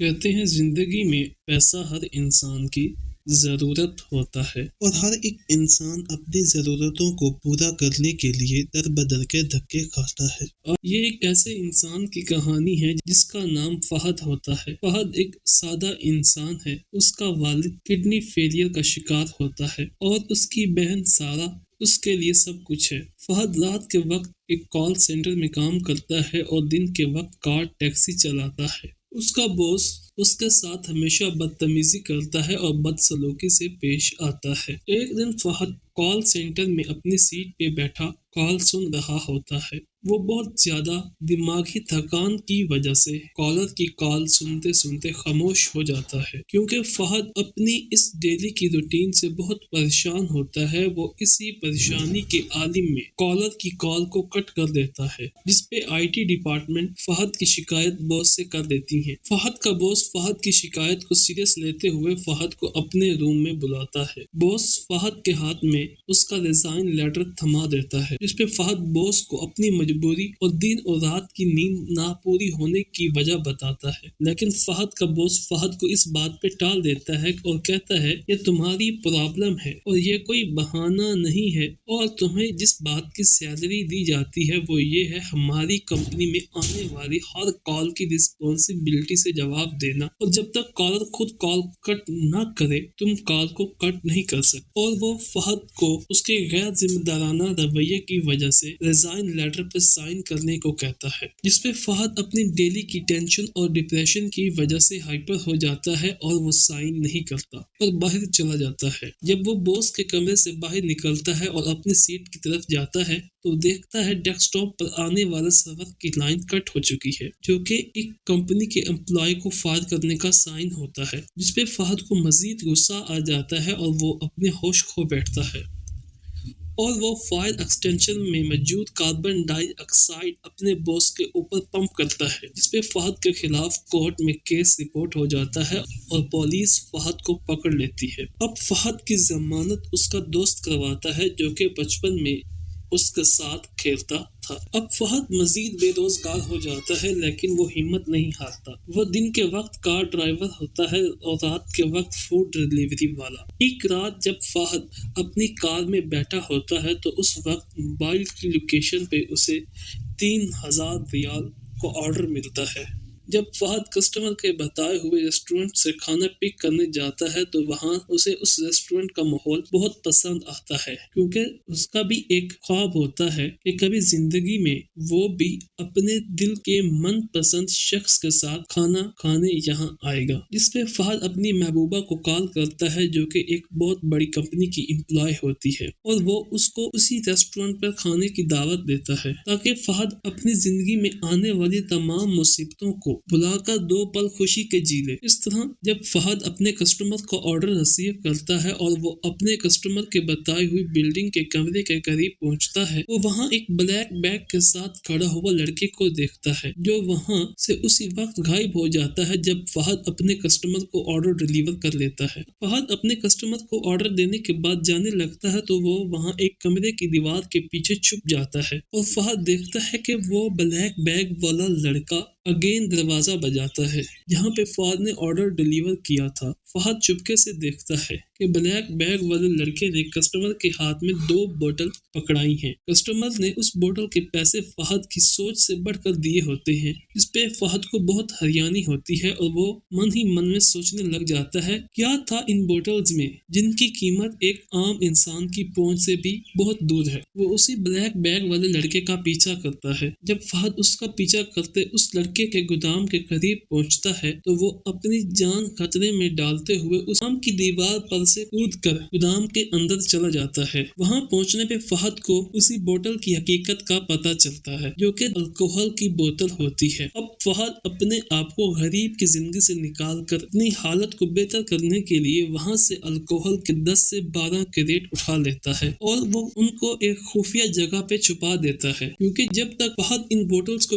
کہتے ہیں زندگی میں پیسہ ہر انسان کی ضرورت ہوتا ہے اور ہر ایک انسان اپنی ضرورتوں کو پورا کرنے کے لیے در بدر کے دھکے کھاتا ہے۔ اور یہ ایک ایسے انسان کی کہانی ہے جس کا نام فہد ہوتا ہے۔ فہد ایک سادہ انسان ہے۔ اس کا والد کڈنی فیلئر کا شکار ہوتا ہے اور اس کی بہن سارہ اس کے لیے سب کچھ ہے۔ فہد رات کے وقت ایک کال سینٹر میں کام کرتا ہے اور دن کے وقت کار ٹیکسی چلاتا ہے۔ اس کا باس اس کے ساتھ ہمیشہ بدتمیزی کرتا ہے اور بدسلوکی سے پیش آتا ہے۔ ایک دن فہد کال سینٹر میں اپنی سیٹ پہ بیٹھا کال سن رہا ہوتا ہے۔ وہ بہت زیادہ دماغی تھکان کی وجہ سے کالر کی کال سنتے سنتے خاموش ہو جاتا ہے، کیونکہ فہد اپنی اس ڈیلی کی روٹین سے بہت پریشان ہوتا ہے۔ وہ اسی پریشانی کے عالم میں کالر کی کال کو کٹ کر دیتا ہے، جس پہ IT ڈپارٹمنٹ فہد کی شکایت باس سے کر دیتی ہے۔ فہد کا باس فہد کی شکایت کو سیریس لیتے ہوئے فہد کو اپنے روم میں بلاتا ہے۔ باس فہد کے ہاتھ میں اس کا ریزائن لیٹر تھما دیتا ہے، جس پہ فہد باس کو اپنی مجبوری اور دن اور رات کی نیند نہ پوری ہونے کی وجہ بتاتا ہے۔ لیکن فہد کا باس فہد کو اس بات پہ ٹال دیتا ہے اور کہتا ہے یہ تمہاری پرابلم ہے اور یہ کوئی بہانہ نہیں ہے، اور تمہیں جس بات کی سیلری دی جاتی ہے وہ یہ ہے ہماری کمپنی میں آنے والی ہر کال کی رسپانسبلٹی سے جواب دینا، اور جب تک کالر خود کال کٹ نہ کرے تم کال کو کٹ نہیں کر سکتے۔ اور وہ فہد کو اس کے غیر ذمہ دارانہ رویے کی وجہ سے ریزائن لیٹر پر سائن کرنے کو کہتا ہے، جس پہ فہد اپنی ڈیلی کی ٹینشن اور ڈپریشن کی وجہ سے ہائپر ہو جاتا ہے اور وہ سائن نہیں کرتا اور باہر چلا جاتا ہے۔ جب وہ باس کے کمرے سے باہر نکلتا ہے اور اپنی سیٹ کی طرف جاتا ہے تو دیکھتا ہے ڈیسک ٹاپ پر آنے والا سرور کی لائن کٹ ہو چکی ہے، جو کہ ایک کمپنی کے امپلائی کو فائر کرنے کا سائن ہوتا ہے، جس پہ فہد کو مزید غصہ آ جاتا ہے اور وہ اپنے ہوش کھو بیٹھتا ہے اور وہ فائر ایکسٹینشن میں موجود کاربن ڈائی آکسائیڈ اپنے باس کے اوپر پمپ کرتا ہے، جس پہ فہد کے خلاف کورٹ میں کیس رپورٹ ہو جاتا ہے اور پولیس فہد کو پکڑ لیتی ہے۔ اب فہد کی ضمانت اس کا دوست کرواتا ہے جو کہ بچپن میں اس کے ساتھ کھیلتا تھا۔ اب فہد مزید بے روزگار ہو جاتا ہے، لیکن وہ ہمت نہیں ہارتا۔ وہ دن کے وقت کار ڈرائیور ہوتا ہے اور رات کے وقت فوڈ ڈیلیوری والا۔ ایک رات جب فہد اپنی کار میں بیٹھا ہوتا ہے تو اس وقت موبائل کی لوکیشن پہ اسے 3000 ریال کو آرڈر ملتا ہے۔ جب فہد کسٹمر کے بتائے ہوئے ریسٹورنٹ سے کھانا پک کرنے جاتا ہے تو وہاں اسے اس ریسٹورنٹ کا ماحول بہت پسند آتا ہے، کیونکہ اس کا بھی ایک خواب ہوتا ہے کہ کبھی زندگی میں وہ بھی اپنے دل کے من پسند شخص کے ساتھ کھانا کھانے یہاں آئے گا، جس پہ فہد اپنی محبوبہ کو کال کرتا ہے جو کہ ایک بہت بڑی کمپنی کی امپلائی ہوتی ہے، اور وہ اس کو اسی ریسٹورنٹ پر کھانے کی دعوت دیتا ہے تاکہ فہد اپنی زندگی میں آنے والی تمام مصیبتوں کو بلا کر 2 پل خوشی کے جی لے۔ اس طرح جب فہد اپنے کسٹمر کا آرڈر ریسیو کرتا ہے اور وہ اپنے کسٹمر کے بتائی ہوئی بلڈنگ کے کمرے کے قریب پہنچتا ہے، وہ وہاں ایک بلیک بیگ کے ساتھ کھڑا ہوا لڑکے کو دیکھتا ہے جو وہاں سے اسی وقت غائب ہو جاتا ہے جب فہد اپنے کسٹمر کو آرڈر ڈیلیور کر لیتا ہے۔ فہد اپنے کسٹمر کو آرڈر دینے کے بعد جانے لگتا ہے تو وہ وہاں ایک کمرے کی دیوار کے پیچھے چھپ جاتا ہے اور فہد دیکھتا ہے کہ وہ بلیک بیگ والا لڑکا اگین دروازہ بجاتا ہے جہاں پہ فہد نے آرڈر ڈیلیور کیا تھا۔ فہد چپکے سے دیکھتا ہے کہ بلیک بیگ والے لڑکے نے کسٹمر کے ہاتھ میں 2 بوتل پکڑائی ہیں۔ کسٹمر نے اس بوتل کے پیسے فہد کی سوچ سے بڑھ کر دیے ہوتے ہیں، جس پہ فہد کو بہت حیرانی ہوتی ہے اور وہ من ہی من میں سوچنے لگ جاتا ہے کیا تھا ان بوتلز میں جن کی قیمت ایک عام انسان کی پہنچ سے بھی بہت دور ہے۔ وہ اسی بلیک بیگ والے لڑکے کا پیچھا کرتا ہے۔ جب فہد اس کا پیچھا کرتے اس لڑکے کے گودام کے قریب پہنچتا ہے تو وہ اپنی جان خطرے میں ڈالتے ہوئے اس گودام کی دیوار پر سے کود کر گودام کے اندر چلا جاتا ہے۔ وہاں پہنچنے پہ فہد کو اسی بوتل کی حقیقت کا پتہ چلتا ہے جو کہ الکوہل کی بوتل ہوتی ہے۔ اب فہد اپنے آپ کو غریب کی زندگی سے نکال کر اپنی حالت کو بہتر کرنے کے لیے وہاں سے الکوہل کے 10 سے 12 کریٹ اٹھا لیتا ہے اور وہ ان کو ایک خفیہ جگہ پہ چھپا دیتا ہے، کیونکہ جب تک فہد ان بوتلز کو